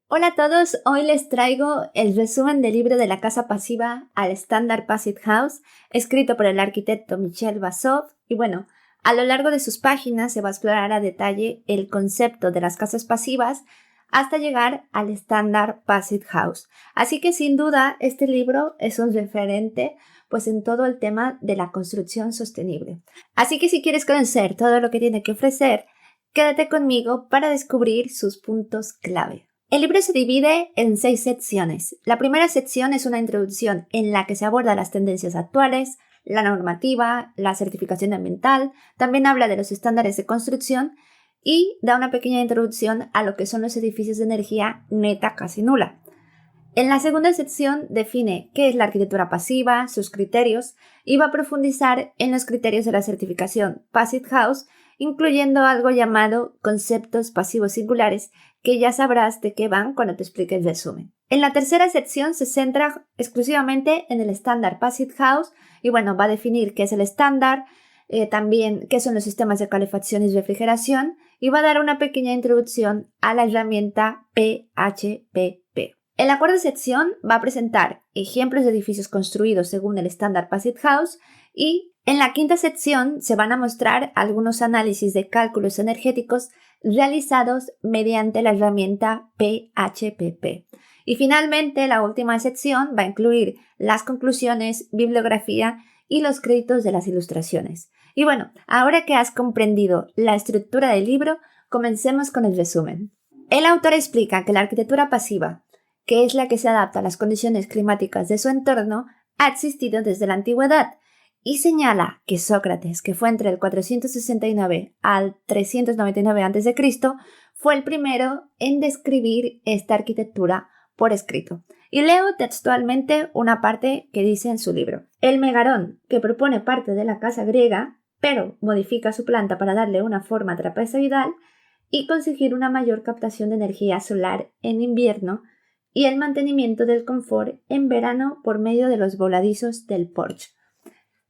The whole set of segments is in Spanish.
Hola a todos, hoy les traigo el resumen del libro de la casa pasiva al Standard Passive House, escrito por el arquitecto Michel Basov. Y bueno, a lo largo de sus páginas se va a explorar a detalle el concepto de las casas pasivas hasta llegar al Standard Passive House. Así que sin duda este libro es un referente pues en todo el tema de la construcción sostenible. Así que si quieres conocer todo lo que tiene que ofrecer, quédate conmigo para descubrir sus puntos clave. El libro se divide en 6 secciones. La primera sección es una introducción en la que se aborda las tendencias actuales, la normativa, la certificación ambiental, también habla de los estándares de construcción y da una pequeña introducción a lo que son los edificios de energía neta casi nula. En la segunda sección define qué es la arquitectura pasiva, sus criterios y va a profundizar en los criterios de la certificación Passive House, incluyendo algo llamado conceptos pasivos singulares, que ya sabrás de qué van cuando te explique el resumen. En la tercera sección se centra exclusivamente en el estándar Passive House y va a definir qué es el estándar, también qué son los sistemas de calefacción y refrigeración y va a dar una pequeña introducción a la herramienta PHPP. En la cuarta sección va a presentar ejemplos de edificios construidos según el estándar Passive House y en la quinta sección se van a mostrar algunos análisis de cálculos energéticos realizados mediante la herramienta PHPP. Y finalmente la última sección va a incluir las conclusiones, bibliografía y los créditos de las ilustraciones. Y ahora que has comprendido la estructura del libro, comencemos con el resumen. El autor explica que la arquitectura pasiva, que es la que se adapta a las condiciones climáticas de su entorno, ha existido desde la antigüedad y señala que Sócrates, que fue entre el 469 al 399 a.C., fue el primero en describir esta arquitectura por escrito. Y leo textualmente una parte que dice en su libro. El megarón, que propone parte de la casa griega, pero modifica su planta para darle una forma trapezoidal y conseguir una mayor captación de energía solar en invierno y el mantenimiento del confort en verano por medio de los voladizos del porche.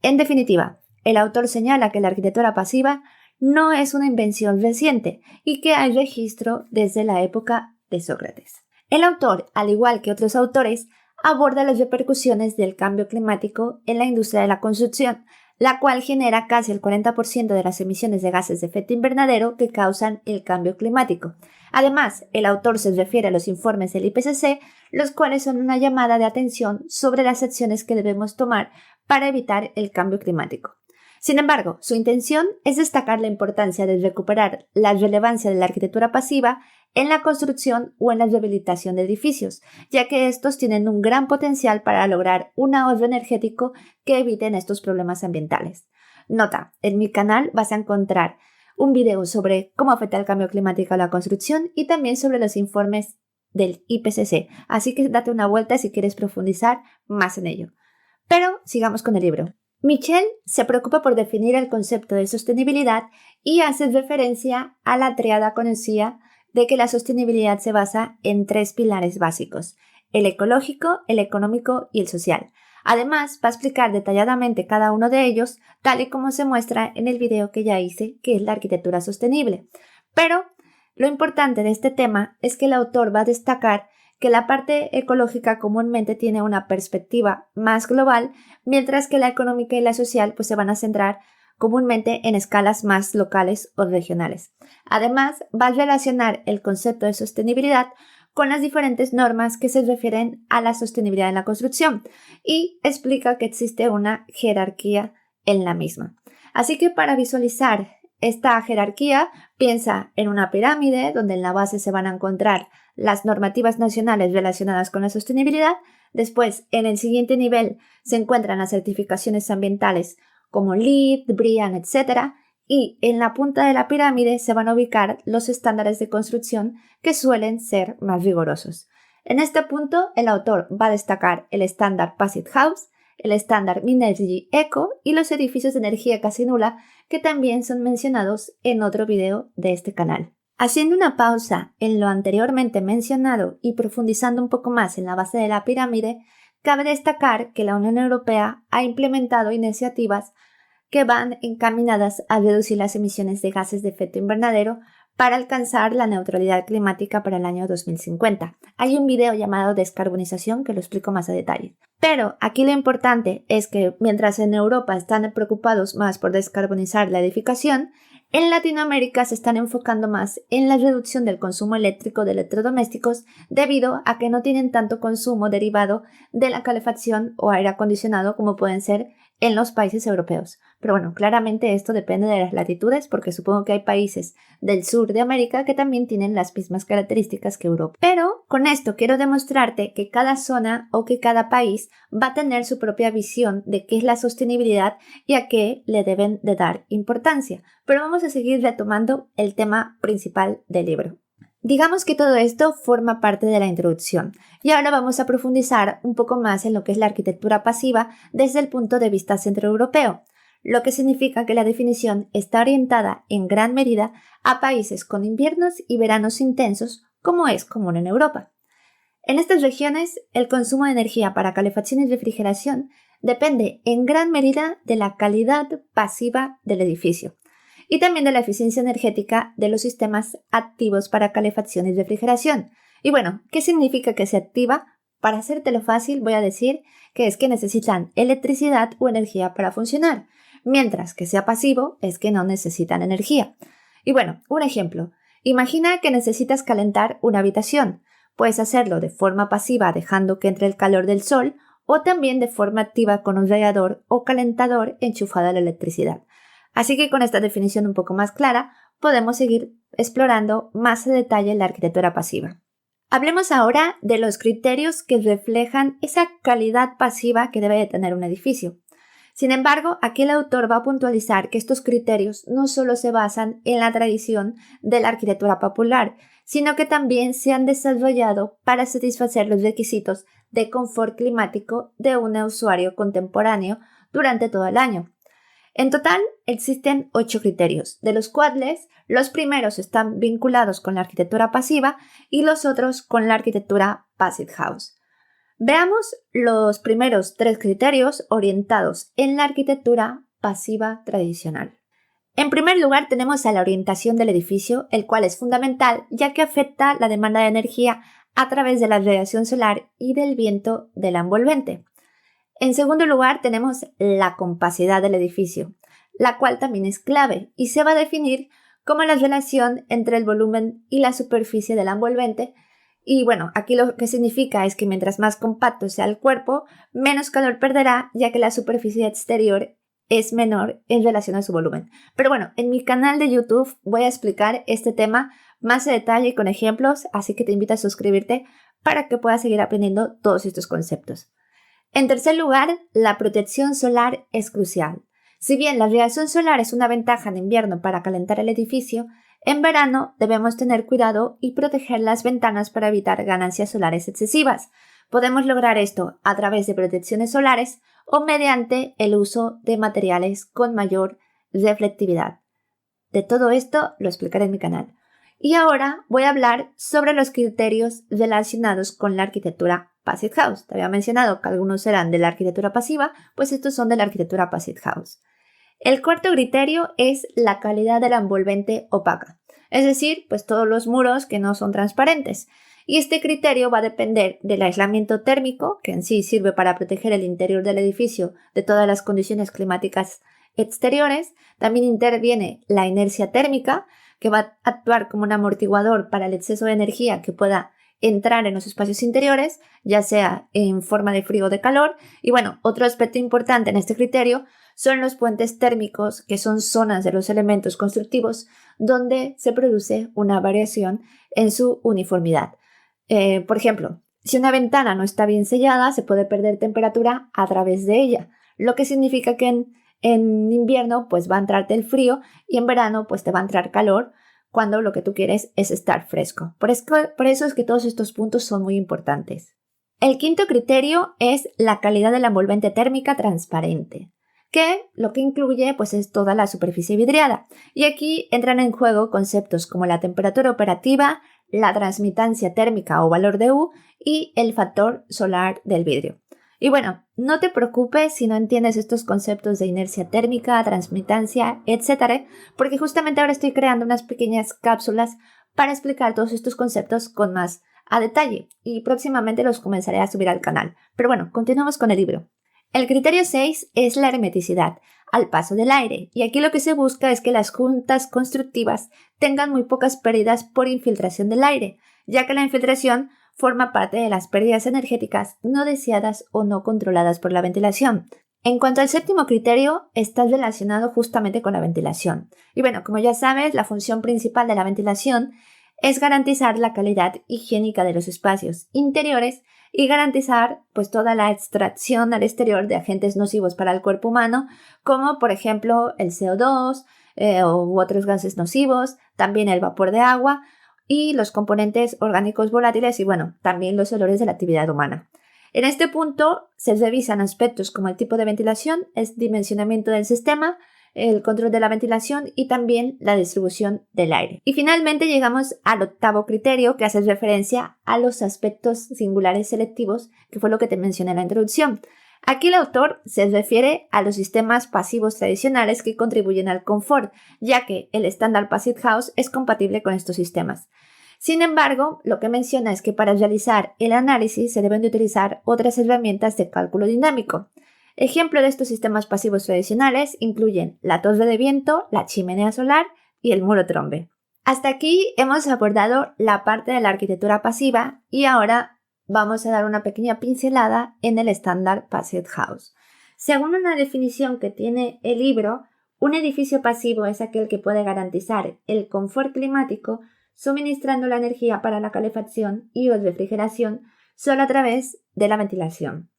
En definitiva, el autor señala que la arquitectura pasiva no es una invención reciente y que hay registro desde la época de Sócrates. El autor, al igual que otros autores, aborda las repercusiones del cambio climático en la industria de la construcción, la cual genera casi el 40% de las emisiones de gases de efecto invernadero que causan el cambio climático. Además, el autor se refiere a los informes del IPCC, los cuales son una llamada de atención sobre las acciones que debemos tomar para evitar el cambio climático. Sin embargo, su intención es destacar la importancia de recuperar la relevancia de la arquitectura pasiva en la construcción o en la rehabilitación de edificios, ya que estos tienen un gran potencial para lograr un ahorro energético que eviten estos problemas ambientales. Nota, en mi canal vas a encontrar un video sobre cómo afecta el cambio climático a la construcción y también sobre los informes del IPCC, así que date una vuelta si quieres profundizar más en ello. Pero sigamos con el libro. Michel se preocupa por definir el concepto de sostenibilidad y hace referencia a la tríada conocida de que la sostenibilidad se basa en 3 pilares básicos: el ecológico, el económico y el social. Además, va a explicar detalladamente cada uno de ellos, tal y como se muestra en el video que ya hice, que es la arquitectura sostenible. Pero lo importante de este tema es que el autor va a destacar que la parte ecológica comúnmente tiene una perspectiva más global, mientras que la económica y la social se van a centrar comúnmente en escalas más locales o regionales. Además, va a relacionar el concepto de sostenibilidad con las diferentes normas que se refieren a la sostenibilidad en la construcción y explica que existe una jerarquía en la misma. Así que para visualizar esta jerarquía, piensa en una pirámide donde en la base se van a encontrar las normativas nacionales relacionadas con la sostenibilidad. Después, en el siguiente nivel, se encuentran las certificaciones ambientales como LEED, BREEAM, etc. Y en la punta de la pirámide se van a ubicar los estándares de construcción que suelen ser más rigurosos. En este punto, el autor va a destacar el estándar Passive House, el estándar Minergie Eco y los edificios de energía casi nula, que también son mencionados en otro video de este canal. Haciendo una pausa en lo anteriormente mencionado y profundizando un poco más en la base de la pirámide, cabe destacar que la Unión Europea ha implementado iniciativas que van encaminadas a reducir las emisiones de gases de efecto invernadero para alcanzar la neutralidad climática para el año 2050. Hay un video llamado Descarbonización que lo explico más a detalle. Pero aquí lo importante es que mientras en Europa están preocupados más por descarbonizar la edificación, en Latinoamérica se están enfocando más en la reducción del consumo eléctrico de electrodomésticos debido a que no tienen tanto consumo derivado de la calefacción o aire acondicionado como pueden ser en los países europeos. Pero bueno, claramente esto depende de las latitudes porque supongo que hay países del sur de América que también tienen las mismas características que Europa. Pero con esto quiero demostrarte que cada zona o que cada país va a tener su propia visión de qué es la sostenibilidad y a qué le deben de dar importancia. Pero vamos a seguir retomando el tema principal del libro. Digamos que todo esto forma parte de la introducción y ahora vamos a profundizar un poco más en lo que es la arquitectura pasiva desde el punto de vista centroeuropeo, lo que significa que la definición está orientada en gran medida a países con inviernos y veranos intensos como es común en Europa. En estas regiones, el consumo de energía para calefacción y refrigeración depende en gran medida de la calidad pasiva del edificio y también de la eficiencia energética de los sistemas activos para calefacción y refrigeración. Y bueno, ¿qué significa que se activa? Para hacértelo fácil, voy a decir que es que necesitan electricidad o energía para funcionar, mientras que sea pasivo es que no necesitan energía. Y bueno, un ejemplo. Imagina que necesitas calentar una habitación. Puedes hacerlo de forma pasiva dejando que entre el calor del sol o también de forma activa con un radiador o calentador enchufado a la electricidad. Así que con esta definición un poco más clara, podemos seguir explorando más a detalle la arquitectura pasiva. Hablemos ahora de los criterios que reflejan esa calidad pasiva que debe de tener un edificio. Sin embargo, aquí el autor va a puntualizar que estos criterios no solo se basan en la tradición de la arquitectura popular, sino que también se han desarrollado para satisfacer los requisitos de confort climático de un usuario contemporáneo durante todo el año. En total, existen 8 criterios, de los cuales los primeros están vinculados con la arquitectura pasiva y los otros con la arquitectura Passive House. Veamos los primeros 3 criterios orientados en la arquitectura pasiva tradicional. En primer lugar tenemos a la orientación del edificio, el cual es fundamental ya que afecta la demanda de energía a través de la radiación solar y del viento de la envolvente. En segundo lugar tenemos la compacidad del edificio, la cual también es clave y se va a definir como la relación entre el volumen y la superficie de la envolvente. Y bueno, aquí lo que significa es que mientras más compacto sea el cuerpo, menos calor perderá ya que la superficie exterior es menor en relación a su volumen. Pero bueno, en mi canal de YouTube voy a explicar este tema más en detalle y con ejemplos, así que te invito a suscribirte para que puedas seguir aprendiendo todos estos conceptos. En tercer lugar, la protección solar es crucial. Si bien la radiación solar es una ventaja en invierno para calentar el edificio, en verano debemos tener cuidado y proteger las ventanas para evitar ganancias solares excesivas. Podemos lograr esto a través de protecciones solares o mediante el uso de materiales con mayor reflectividad. De todo esto lo explicaré en mi canal. Y ahora voy a hablar sobre los criterios relacionados con la arquitectura Passive House. Te había mencionado que algunos eran de la arquitectura pasiva, pues estos son de la arquitectura Passive House. El cuarto criterio es la calidad de la envolvente opaca, es decir, pues todos los muros que no son transparentes. Y este criterio va a depender del aislamiento térmico, que en sí sirve para proteger el interior del edificio de todas las condiciones climáticas exteriores. También interviene la inercia térmica, que va a actuar como un amortiguador para el exceso de energía que pueda entrar en los espacios interiores, ya sea en forma de frío o de calor. Y bueno, otro aspecto importante en este criterio son los puentes térmicos, que son zonas de los elementos constructivos donde se produce una variación en su uniformidad. Por ejemplo, si una ventana no está bien sellada, se puede perder temperatura a través de ella, lo que significa que en invierno pues va a entrarte el frío y en verano pues te va a entrar calor, cuando lo que tú quieres es estar fresco. Por eso es que todos estos puntos son muy importantes. El quinto criterio es la calidad de la envolvente térmica transparente, que lo que incluye pues es toda la superficie vidriada. Y aquí entran en juego conceptos como la temperatura operativa, la transmitancia térmica o valor de U y el factor solar del vidrio. Y bueno, no te preocupes si no entiendes estos conceptos de inercia térmica, transmitancia, etc., porque justamente ahora estoy creando unas pequeñas cápsulas para explicar todos estos conceptos con más a detalle y próximamente los comenzaré a subir al canal. Pero bueno, continuamos con el libro. El criterio 6 es la hermeticidad al paso del aire, y aquí lo que se busca es que las juntas constructivas tengan muy pocas pérdidas por infiltración del aire, ya que la infiltración forma parte de las pérdidas energéticas no deseadas o no controladas por la ventilación. En cuanto al séptimo criterio, está relacionado justamente con la ventilación. Y bueno, como ya sabes, la función principal de la ventilación es garantizar la calidad higiénica de los espacios interiores y garantizar pues toda la extracción al exterior de agentes nocivos para el cuerpo humano, como por ejemplo el CO2 u otros gases nocivos, también el vapor de agua y los componentes orgánicos volátiles y bueno, también los olores de la actividad humana. En este punto se revisan aspectos como el tipo de ventilación, el dimensionamiento del sistema, el control de la ventilación y también la distribución del aire. Y finalmente llegamos al octavo criterio, que hace referencia a los aspectos singulares selectivos, que fue lo que te mencioné en la introducción. Aquí el autor se refiere a los sistemas pasivos tradicionales que contribuyen al confort, ya que el Standard Passive House es compatible con estos sistemas. Sin embargo, lo que menciona es que para realizar el análisis se deben de utilizar otras herramientas de cálculo dinámico. Ejemplo de estos sistemas pasivos tradicionales incluyen la torre de viento, la chimenea solar y el muro trombe. Hasta aquí hemos abordado la parte de la arquitectura pasiva y ahora vamos a dar una pequeña pincelada en el Standard Passive House. Según una definición que tiene el libro, un edificio pasivo es aquel que puede garantizar el confort climático suministrando la energía para la calefacción y o refrigeración solo a través de la ventilación.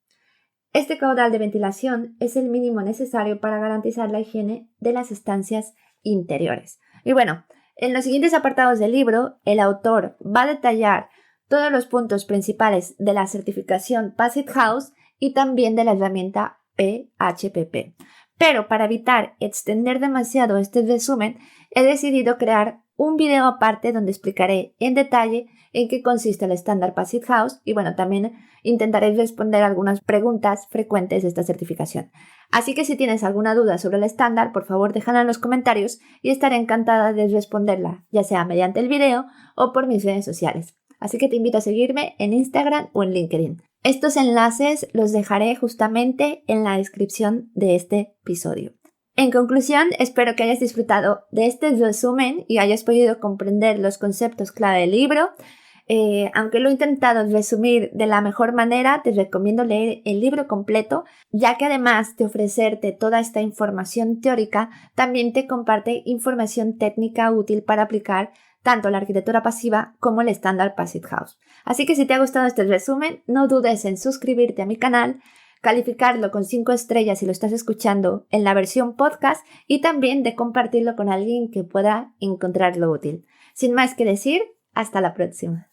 Este caudal de ventilación es el mínimo necesario para garantizar la higiene de las estancias interiores. Y bueno, en los siguientes apartados del libro, el autor va a detallar todos los puntos principales de la certificación Passive House y también de la herramienta PHPP. Pero para evitar extender demasiado este resumen, he decidido crear un video aparte donde explicaré en detalle en qué consiste el Standard Passive House y bueno, también intentaré responder algunas preguntas frecuentes de esta certificación. Así que si tienes alguna duda sobre el estándar, por favor déjala en los comentarios y estaré encantada de responderla, ya sea mediante el video o por mis redes sociales. Así que te invito a seguirme en Instagram o en LinkedIn. Estos enlaces los dejaré justamente en la descripción de este episodio. En conclusión, espero que hayas disfrutado de este resumen y hayas podido comprender los conceptos clave del libro. Aunque lo he intentado resumir de la mejor manera, te recomiendo leer el libro completo, ya que además de ofrecerte toda esta información teórica, también te comparte información técnica útil para aplicar tanto la arquitectura pasiva como el Standard Passive House. Así que si te ha gustado este resumen, no dudes en suscribirte a mi canal, calificarlo con 5 estrellas si lo estás escuchando en la versión podcast y también de compartirlo con alguien que pueda encontrarlo útil. Sin más que decir, hasta la próxima.